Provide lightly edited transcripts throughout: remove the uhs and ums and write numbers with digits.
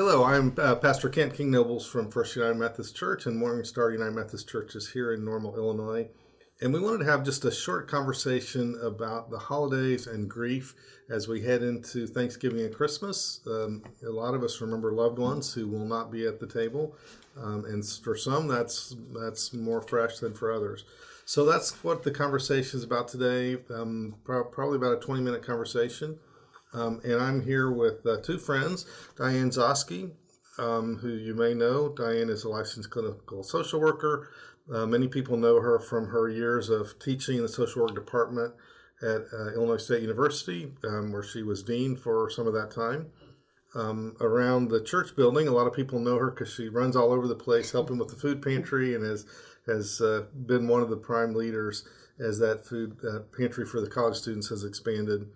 Hello, I'm Pastor Kent King Nobles from First United Methodist Church, and Morning Star United Methodist Church is here in Normal, Illinois. And we wanted to have just a short conversation about the holidays and grief as we head into Thanksgiving and Christmas. A lot of us remember loved ones who will not be at the table, and for some that's more fresh than for others. So that's what the conversation is about today, probably about a 20-minute conversation. And I'm here with two friends, Diane Zosky, who you may know. Diane is a licensed clinical social worker. Many people know her from her years of teaching in the social work department at Illinois State University, where she was dean for some of that time. Around the church building, a lot of people know her because she runs all over the place helping with the food pantry and has been one of the prime leaders as that food pantry for the college students has expanded.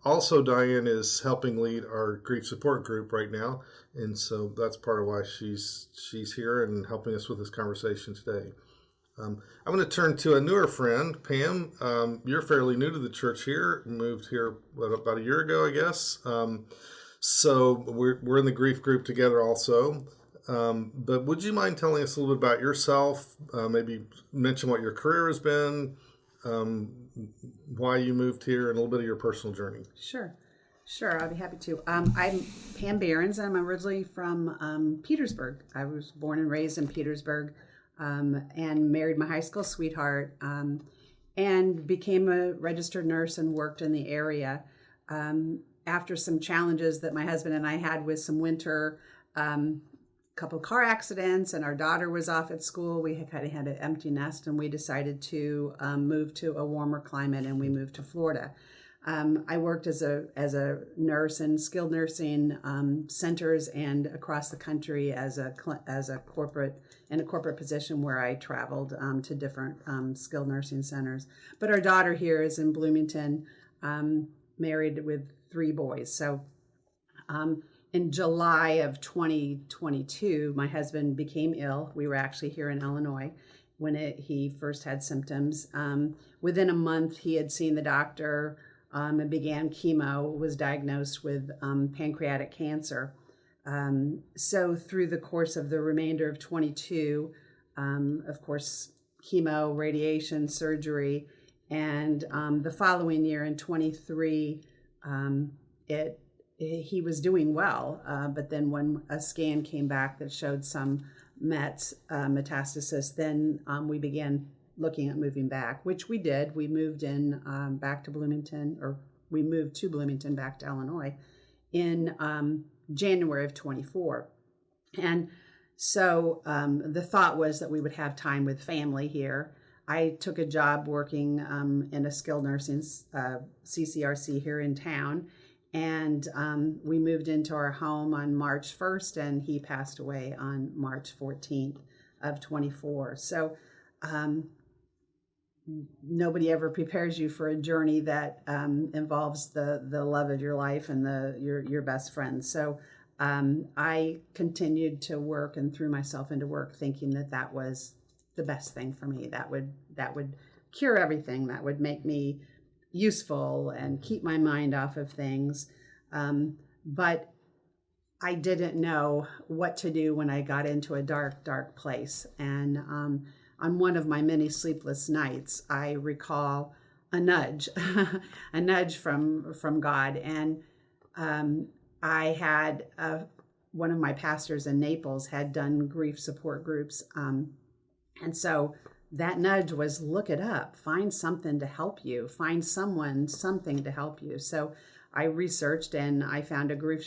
Also, Diane is helping lead our grief support group right now, and so that's part of why she's here and helping us with this conversation today. I'm going to turn to a newer friend, Pam. You're fairly new to the church here, moved here about a year ago, I guess. So we're in the grief group together also. But would you mind telling us a little bit about yourself? Maybe mention what your career has been. Why you moved here, and a little bit of your personal journey. Sure, I'll be happy to. I'm Pam Behrens, and I'm originally from Petersburg. I was born and raised in Petersburg, and married my high school sweetheart, and became a registered nurse and worked in the area. After some challenges that my husband and I had with some winter, couple of car accidents, and our daughter was off at school. We had kind of had an empty nest, and we decided to move to a warmer climate, and we moved to Florida. I worked as a nurse in skilled nursing centers and across the country as a corporate position where I traveled to different skilled nursing centers. But our daughter here is in Bloomington, married with 3 boys. So. In July of 2022, my husband became ill. We were actually here in Illinois when he first had symptoms. Within a month, he had seen the doctor and began chemo, was diagnosed with pancreatic cancer. So through the course of the remainder of 22, of course, chemo, radiation, surgery, and the following year in 23, he was doing well, but then when a scan came back that showed some metastasis, then we began looking at moving back, which we did. We moved back to Bloomington, or we moved to Bloomington back to Illinois in January of 24. And so the thought was that we would have time with family here. I took a job working in a skilled nursing CCRC here in town. And we moved into our home on March 1st, and he passed away on March 14th of 24. So nobody ever prepares you for a journey that involves the love of your life and your best friend. So I continued to work and threw myself into work thinking that was the best thing for me. That would cure everything. That would make me useful and keep my mind off of things. But I didn't know what to do when I got into a dark, dark place. And on one of my many sleepless nights, I recall a nudge, a nudge from God. And I had one of my pastors in Naples had done grief support groups. And so that nudge was, look it up, find something to help you, find something to help you. So I researched and I found a grief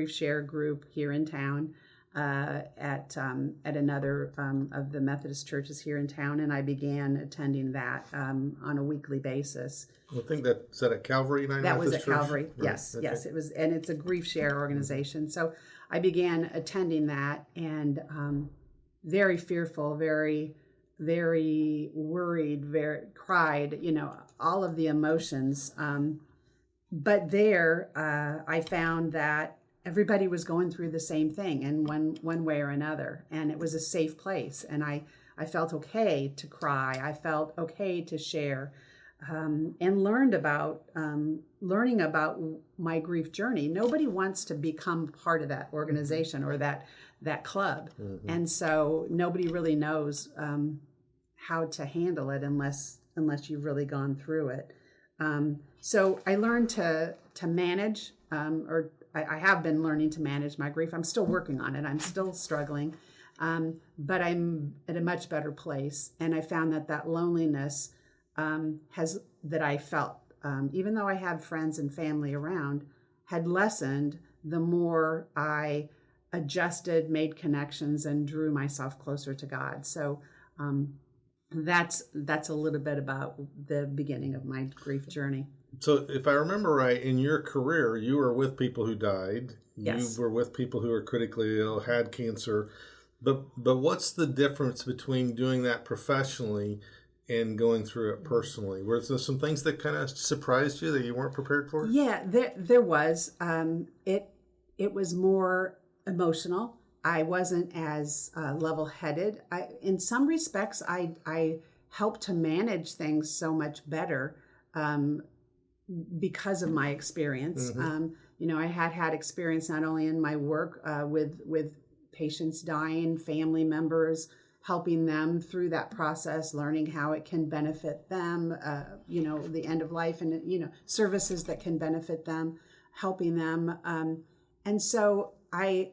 share group here in town at another of the Methodist churches here in town, and I began attending that on a weekly basis. I think is that at Calvary United That was Methodist at Church? Calvary, Right. yes, Okay. yes, it was, and it's a grief share organization. So I began attending that, and very fearful, very worried, cried, all of the emotions. But there, I found that everybody was going through the same thing in one way or another. And it was a safe place. And I felt okay to cry. I felt okay to share. and learning about my grief journey. Nobody wants to become part of that organization or that club, and so nobody really knows how to handle it unless you've really gone through it. So I learned to manage, or I have been learning to manage my grief. I'm still working on it. I'm still struggling, but I'm at a much better place. And I found that loneliness that I felt, even though I had friends and family around, had lessened the more I adjusted, made connections, and drew myself closer to God. So that's a little bit about the beginning of my grief journey. So if I remember right, in your career, you were with people who died. Yes. You were with people who were critically ill, had cancer. But what's the difference between doing that professionally and going through it personally? Were there some things that kind of surprised you that you weren't prepared for? Yeah, there was. It was more emotional. I wasn't as level-headed. In some respects, I helped to manage things so much better because of my experience. I had experience not only in my work with patients dying, family members, helping them through that process, learning how it can benefit them, the end of life, and services that can benefit them, helping them, and so I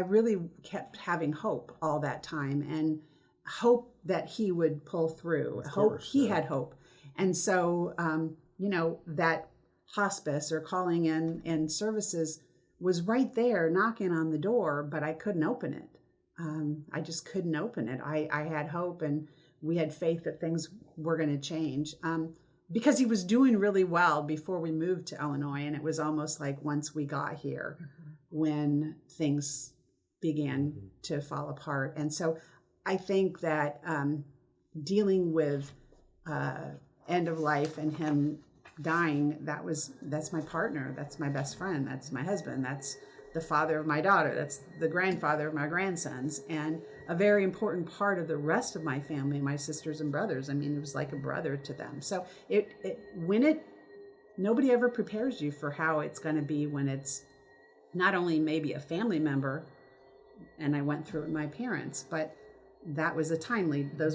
really kept having hope all that time, and hope that he would pull through. He had hope. And so, that hospice or calling in services was right there knocking on the door, but I couldn't open it. I just couldn't open it. I had hope, and we had faith that things were going to change. Because he was doing really well before we moved to Illinois, and it was almost like once we got here when things began to fall apart. And so I think that dealing with end of life and him dying, that's my partner, that's my best friend, that's my husband, that's the father of my daughter, that's the grandfather of my grandsons, and a very important part of the rest of my family, my sisters and brothers. I mean, it was like a brother to them. So nobody ever prepares you for how it's going to be when it's not only maybe a family member, and I went through it with my parents, but those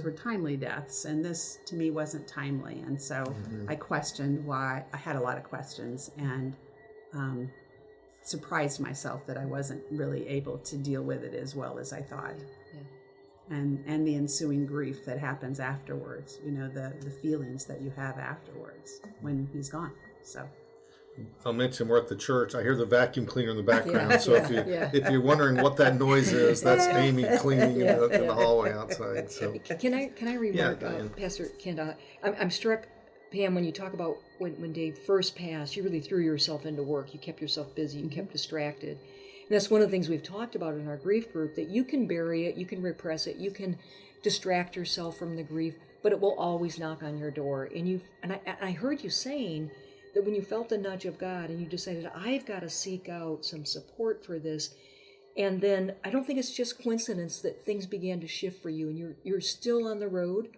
were timely deaths, and this to me wasn't timely. And so I questioned why. I had a lot of questions, and surprised myself that I wasn't really able to deal with it as well as I thought. Yeah. And the ensuing grief that happens afterwards, the feelings that you have afterwards when he's gone. So I'll mention we're at the church. I hear the vacuum cleaner in the background. If you're wondering what that noise is, that's Amy cleaning in the hallway outside. So can I remark, Pastor Kent? I'm struck, Pam, when you talk about when Dave first passed, you really threw yourself into work. You kept yourself busy. You kept distracted. And that's one of the things we've talked about in our grief group, that you can bury it, you can repress it, you can distract yourself from the grief, but it will always knock on your door. And I heard you saying that when you felt the nudge of God and you decided, I've got to seek out some support for this, and then I don't think it's just coincidence that things began to shift for you, and you're still on the road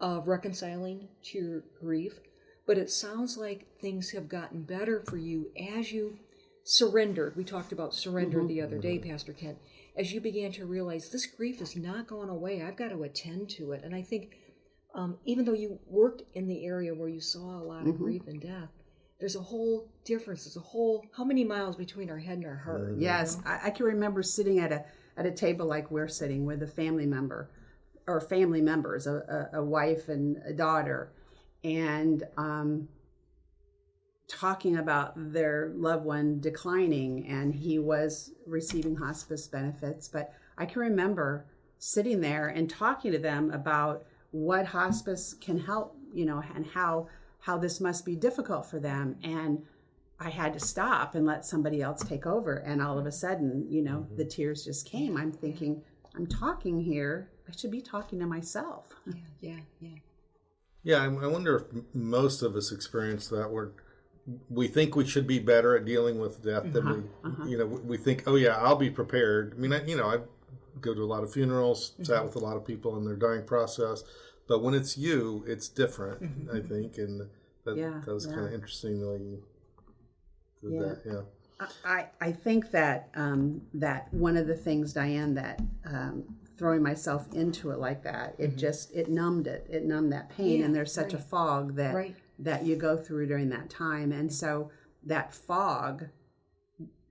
of reconciling to your grief, but it sounds like things have gotten better for you as you surrendered. We talked about surrender the other day, Pastor Kent, as you began to realize this grief is not going away. I've got to attend to it. And I think even though you worked in the area where you saw a lot of grief and death, there's a whole difference. There's how many miles between our head and our heart? Yes, I can remember sitting at a table like we're sitting with a family member, or family members, a wife and a daughter, and talking about their loved one declining, and he was receiving hospice benefits. But I can remember sitting there and talking to them about what hospice can help, and how this must be difficult for them. And I had to stop and let somebody else take over. And all of a sudden, the tears just came. I'm thinking, I'm talking here. I should be talking to myself. Yeah. Yeah, I wonder if most of us experience that, where we think we should be better at dealing with death than we think, oh yeah, I'll be prepared. I mean, I go to a lot of funerals, sat with a lot of people in their dying process, But when it's you, it's different, I think. And that was kind of interesting the way you did that. Yeah. I think that that one of the things, Diane, that throwing myself into it like that, it numbed it. It numbed that pain, and there's such a fog that you go through during that time. And so that fog,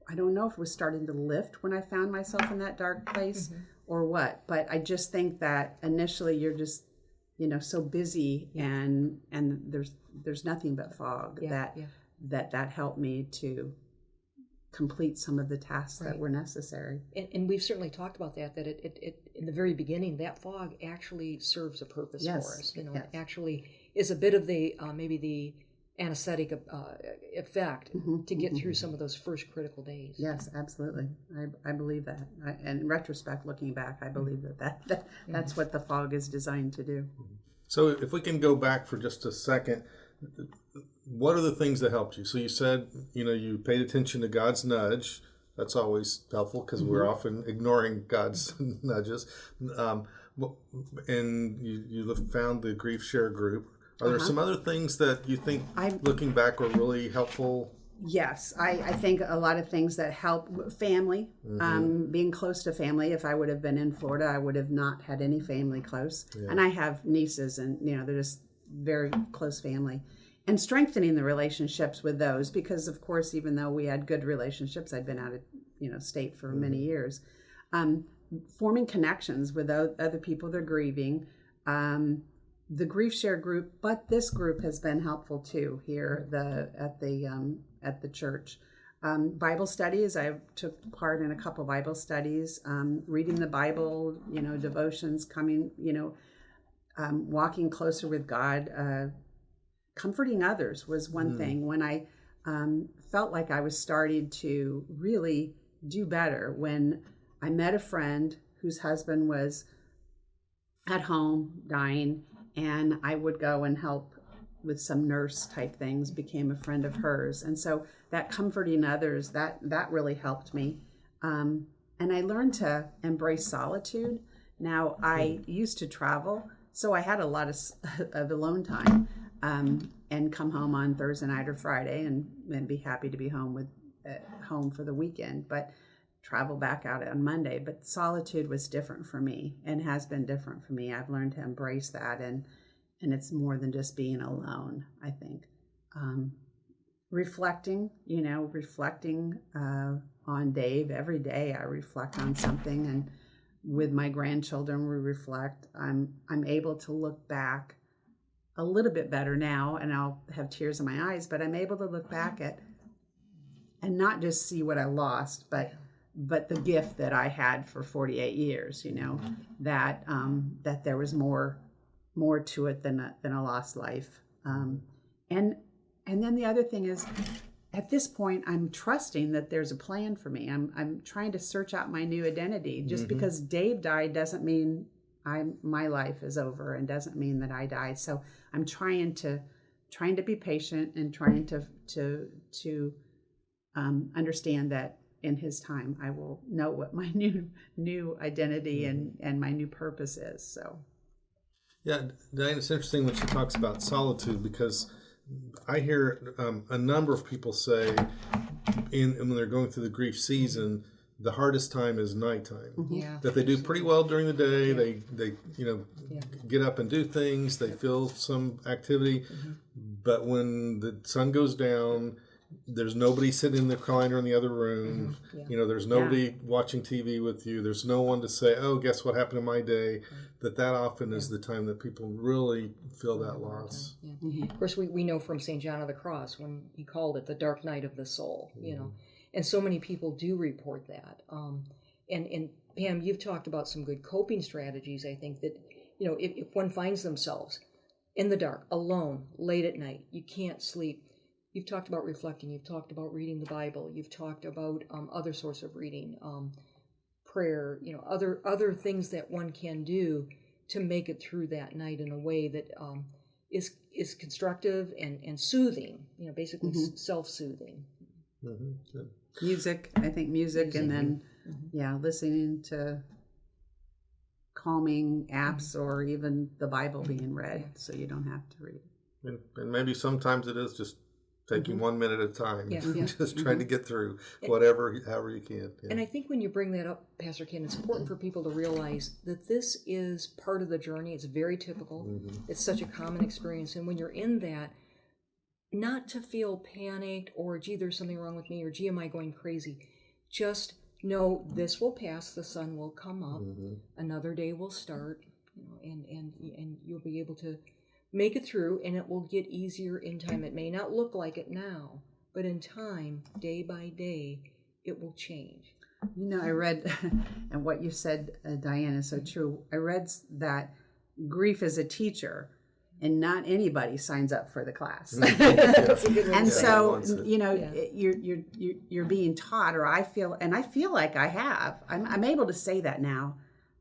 I don't know if it was starting to lift when I found myself in that dark place or what, but I just think that initially you're just, so busy and there's nothing but fog that helped me to complete some of the tasks that were necessary. And we've certainly talked about that it in the very beginning, that fog actually serves a purpose for us. It actually is a bit of the maybe the anesthetic effect to get through some of those first critical days. Yes, absolutely. I believe that. And in retrospect, looking back, I believe that's what the fog is designed to do. So if we can go back for just a second, what are the things that helped you? So you said, you paid attention to God's nudge. That's always helpful because we're often ignoring God's nudges. And you found the Grief Share group. Are there some other things that you think, looking back, were really helpful? Yes, I think a lot of things that help. Family, being close to family. If I would have been in Florida, I would have not had any family close. Yeah. And I have nieces, and they're just very close family. And strengthening the relationships with those, because of course, even though we had good relationships, I'd been out of state for many years. Forming connections with other people that are grieving. The Grief Share group, but this group has been helpful too here at the church. Bible studies, I took part in a couple Bible studies, reading the Bible, devotions, coming, walking closer with God. Comforting others was one thing. When I felt like I was starting to really do better, when I met a friend whose husband was at home dying, and I would go and help with some nurse type things, became a friend of hers. And so that comforting others, that really helped me. And I learned to embrace solitude. Now, I used to travel, so I had a lot of alone time, and come home on Thursday night or Friday and be happy to be home for the weekend, but travel back out on Monday. But solitude was different for me and has been different for me. I've learned to embrace that, and it's more than just being alone, I think. Reflecting on Dave. Every day I reflect on something, and with my grandchildren we reflect. I'm able to look back a little bit better now, and I'll have tears in my eyes, but I'm able to look back at and not just see what I lost, but the gift that I had for 48 years, that there was more to it than a lost life. And then the other thing is, at this point, I'm trusting that there's a plan for me. I'm trying to search out my new identity. Just because Dave died doesn't mean my life is over, and doesn't mean that I died. So I'm trying to be patient and trying to understand that in his time I will know what my new identity and my new purpose is. So yeah, Diane, it's interesting when she talks about solitude, because I hear a number of people say when they're going through the grief season, the hardest time is nighttime. Yeah. That they do pretty well during the day. They get up and do things. They feel some activity. But when the sun goes down, there's nobody sitting in the recliner in the other room. There's nobody watching TV with you. There's no one to say, oh, guess what happened in my day. That often is the time that people really feel that loss. Of course, we know from St. John of the Cross when he called it the dark night of the soul, And so many people do report that. And Pam, you've talked about some good coping strategies. I think that, if one finds themselves in the dark, alone, late at night, you can't sleep. You've talked about reflecting. You've talked about reading the Bible. You've talked about other sorts of reading, prayer, other things that one can do to make it through that night in a way that is constructive and soothing, basically self-soothing. Music, I think music, and then listening to calming apps or even the Bible being read, so you don't have to read. And maybe sometimes it is just taking 1 minute at a time, just trying to get through however you can. Yeah. And I think when you bring that up, Pastor Ken, it's important for people to realize that this is part of the journey. It's very typical. It's such a common experience. And when you're in that, not to feel panicked or, gee, there's something wrong with me, or gee, am I going crazy? Just know this will pass, the sun will come up, another day will start, and you'll be able to make it through, and it will get easier in time. It may not look like it now, but in time, day by day, it will change. I read, and what you said, Diane, is so true. I read that grief is a teacher, and not anybody signs up for the class. And so, you're being taught, or I feel like I have. I'm able to say that now.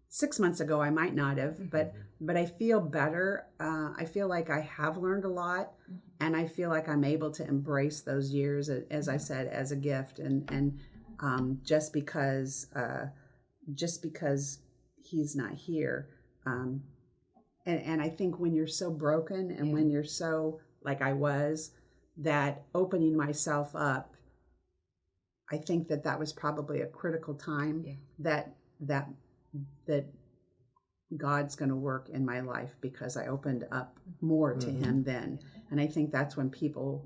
6 months ago, I might not have, but I feel better. I feel like I have learned a lot, and I feel like I'm able to embrace those years, as I said, as a gift. And just because he's not here, and I think when you're so broken and when you're so like I was, that opening myself up, I think that was probably a critical time that God's going to work in my life, because I opened up more to him then. And I think that's when people,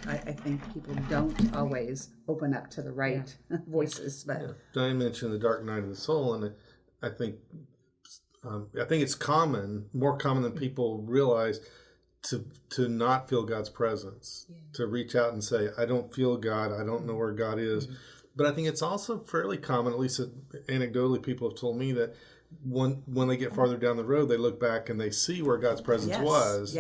I think people don't always open up to the right voices. But Diane mentioned the dark night of the soul, and I think it's more common than people realize to not feel God's presence, to reach out and say, I don't feel God, I don't know where God is. But I think it's also fairly common, at least anecdotally, people have told me that when they get farther down the road, they look back and they see where God's presence was,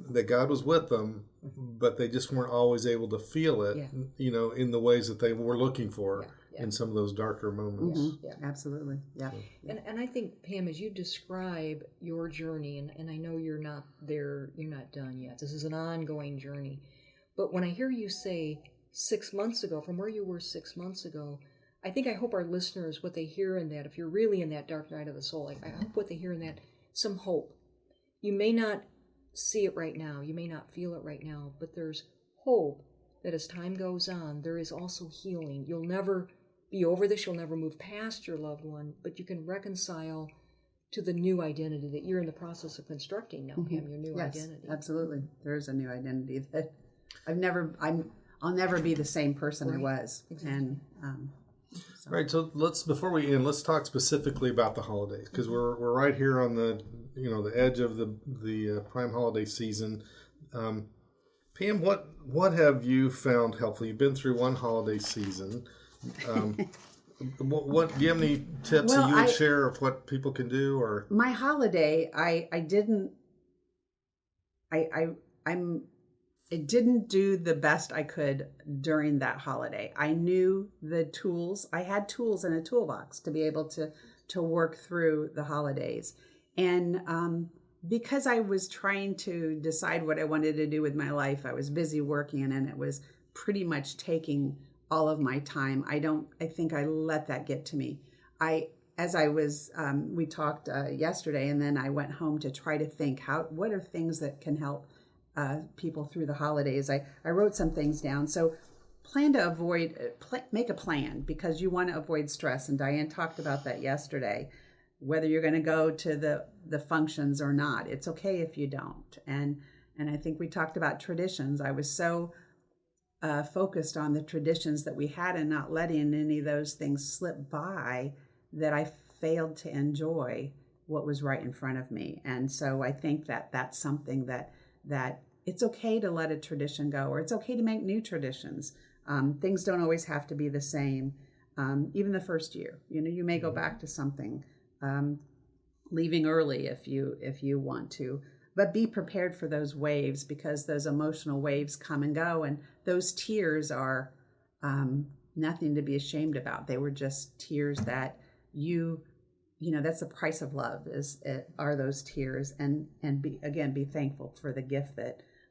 that God was with them, but they just weren't always able to feel it, in the ways that they were looking for in some of those darker moments. Absolutely. Yeah. And I think, Pam, as you describe your journey, and I know you're not there, you're not done yet. This is an ongoing journey. But when I hear you say 6 months ago, from where you were 6 months ago, I hope our listeners, what they hear in that, if you're really in that dark night of the soul, I hope what they hear in that, some hope. You may not see it right now, you may not feel it right now, but there's hope that as time goes on, there is also healing. You'll never be over this, you'll never move past your loved one, but you can reconcile to the new identity that you're in the process of constructing now, Pam, your new identity. Absolutely. There is a new identity that I'll never be the same person I was. Exactly. And Right. So before we end, let's talk specifically about the holidays, because we're right here on the the edge of the prime holiday season. Pam, what have you found helpful? You've been through one holiday season. What do you have any tips that you would share of what people can do? Or my holiday, I didn't do the best I could during that holiday. I knew the tools. I had tools in a toolbox to be able to work through the holidays. And because I was trying to decide what I wanted to do with my life, I was busy working, and it was pretty much taking all of my time. I think I let that get to me. We talked yesterday, and then I went home to try to think what are things that can help people through the holidays. I wrote some things down. So make a plan, because you want to avoid stress. And Diane talked about that yesterday, whether you're going to go to the functions or not. It's okay if you don't. And I think we talked about traditions. I was so focused on the traditions that we had and not letting any of those things slip by that I failed to enjoy what was right in front of me. And so I think that's something that it's okay to let a tradition go, or it's okay to make new traditions. Things don't always have to be the same. Even the first year, you may go back to something, leaving early if you want to, but be prepared for those waves, because those emotional waves come and go, and those tears are nothing to be ashamed about. They were just tears that that's the price of love, are those tears, and be thankful for the gift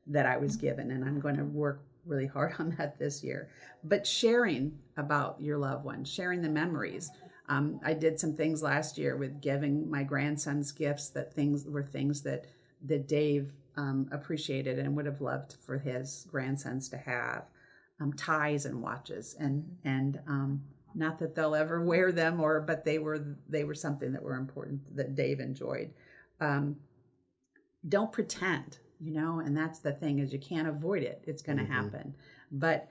that I was given. And I'm going to work really hard on that this year. But sharing about your loved one, sharing the memories, I did some things last year with giving my grandsons gifts that Dave appreciated and would have loved for his grandsons to have, ties and watches, and not that they'll ever wear them, but they were something that were important that Dave enjoyed. Don't pretend, and that's the thing, is you can't avoid it. It's going to happen. But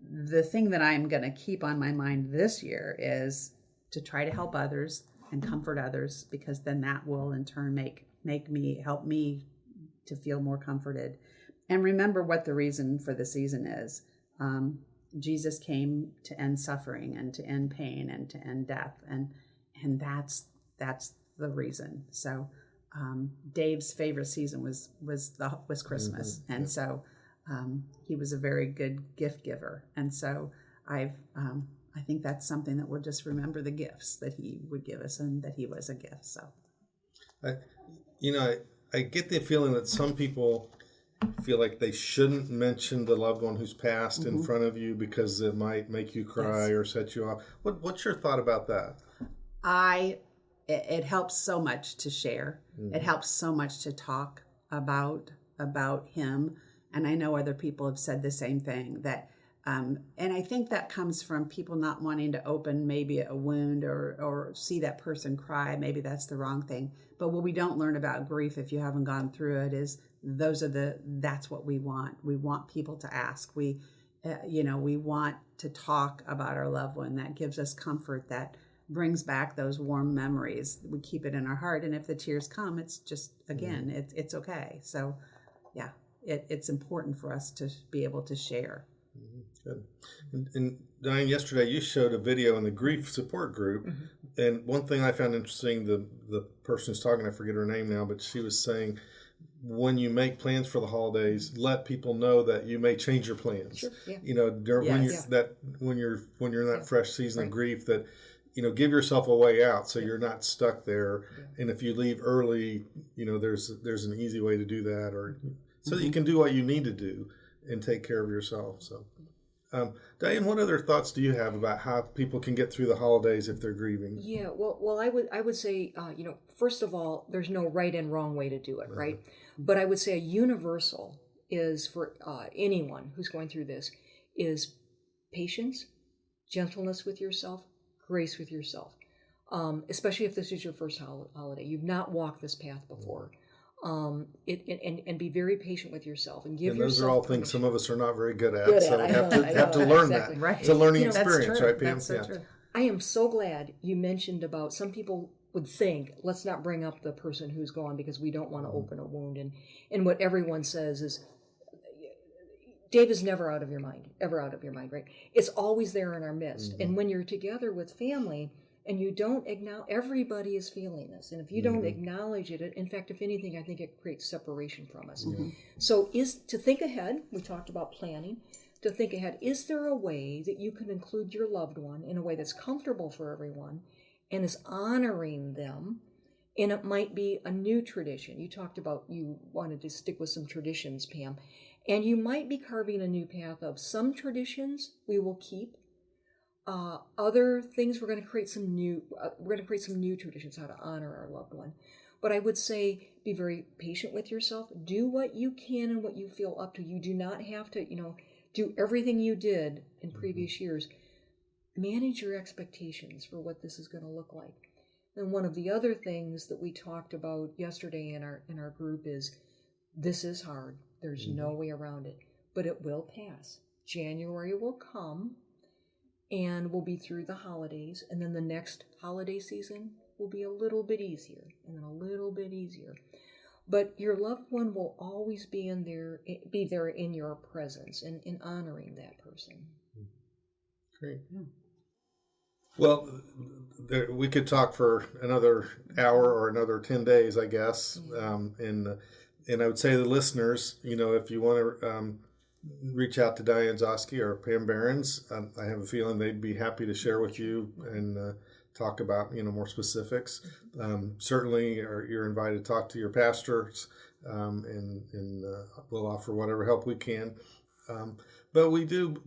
the thing that I'm going to keep on my mind this year is to try to help others and comfort others, because then that will in turn help me to feel more comforted. And remember what the reason for the season is. Jesus came to end suffering and to end pain and to end death, and that's the reason. So Dave's favorite season was Christmas, and so he was a very good gift giver, and so I think that's something that we'll just remember, the gifts that he would give us, and that he was a gift. So I get the feeling that some people feel like they shouldn't mention the loved one who's passed in front of you because it might make you cry or set you off. What's your thought about that? It helps so much to share. It helps so much to talk about him. And I know other people have said the same thing, that and I think that comes from people not wanting to open maybe a wound or see that person cry. Maybe that's the wrong thing. But what we don't learn about grief, if you haven't gone through it, is that's what we want. We want people to ask. We want to talk about our loved one. That gives us comfort. That brings back those warm memories. We keep it in our heart. And if the tears come, it's just, again, it's okay. So yeah, it's important for us to be able to share. Good. And Diane, yesterday you showed a video in the grief support group, and one thing I found interesting, the person who's talking, I forget her name now, but she was saying, when you make plans for the holidays, let people know that you may change your plans. Sure, yeah. When you're in that fresh season of grief, that give yourself a way out so you're not stuck there. Yeah. And if you leave early, there's an easy way to do that, or so that you can do what you need to do and take care of yourself. So, Diane, what other thoughts do you have about how people can get through the holidays if they're grieving? Yeah, well, I would say, first of all, there's no right and wrong way to do it, right? But I would say a universal is for anyone who's going through this is patience, gentleness with yourself, grace with yourself, especially if this is your first holiday. You've not walked this path before. And be very patient with yourself and give yourself. Those are all things some of us are not very good at. So we have to learn that. Right. It's a learning experience, right, Pam? That's so true. I am so glad you mentioned about some people would think, let's not bring up the person who's gone because we don't want to open a wound. And what everyone says is, Dave is never out of your mind, right? It's always there in our midst. And when you're together with family, and you don't acknowledge, everybody is feeling this. And if you don't acknowledge it, in fact, if anything, I think it creates separation from us. So to think ahead, we talked about planning, to think ahead, is there a way that you can include your loved one in a way that's comfortable for everyone and is honoring them? And it might be a new tradition. You talked about you wanted to stick with some traditions, Pam. And you might be carving a new path of some traditions we will keep. Other things we're going to create some new traditions, how to honor our loved one. But I would say be very patient with yourself. Do what you can and what you feel up to. You do not have to, do everything you did in previous years. Manage your expectations for what this is going to look like. And one of the other things that we talked about yesterday in our group is this is hard. There's no way around it, but it will pass. January will come. And we'll be through the holidays, and then the next holiday season will be a little bit easier, and then a little bit easier. But your loved one will always be there in your presence and in honoring that person. Great. Yeah. Well, we could talk for another hour or another 10 days, I guess. And I would say to the listeners, if you want to reach out to Diane Zosky or Pam Behrens. I have a feeling they'd be happy to share with you and talk about more specifics. Certainly, you're invited to talk to your pastors, and we'll offer whatever help we can. But we do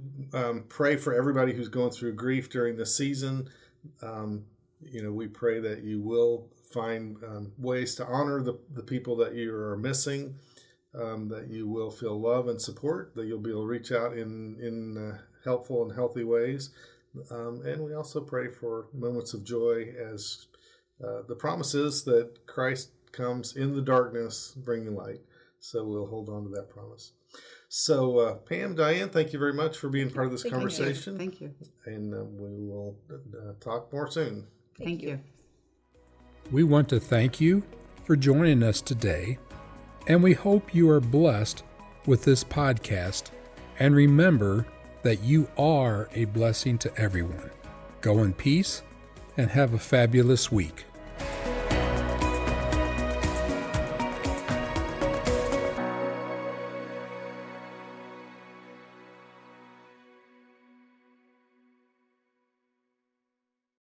pray for everybody who's going through grief during this season. we pray that you will find ways to honor the people that you are missing, that you will feel love and support, that you'll be able to reach out in helpful and healthy ways. And we also pray for moments of joy as the promise is that Christ comes in the darkness bringing light. So we'll hold on to that promise. So Pam, Diane, thank you very much for being part of this conversation. Thank you. And we will talk more soon. Thank you. We want to thank you for joining us today, and we hope you are blessed with this podcast. And remember that you are a blessing to everyone. Go in peace and have a fabulous week.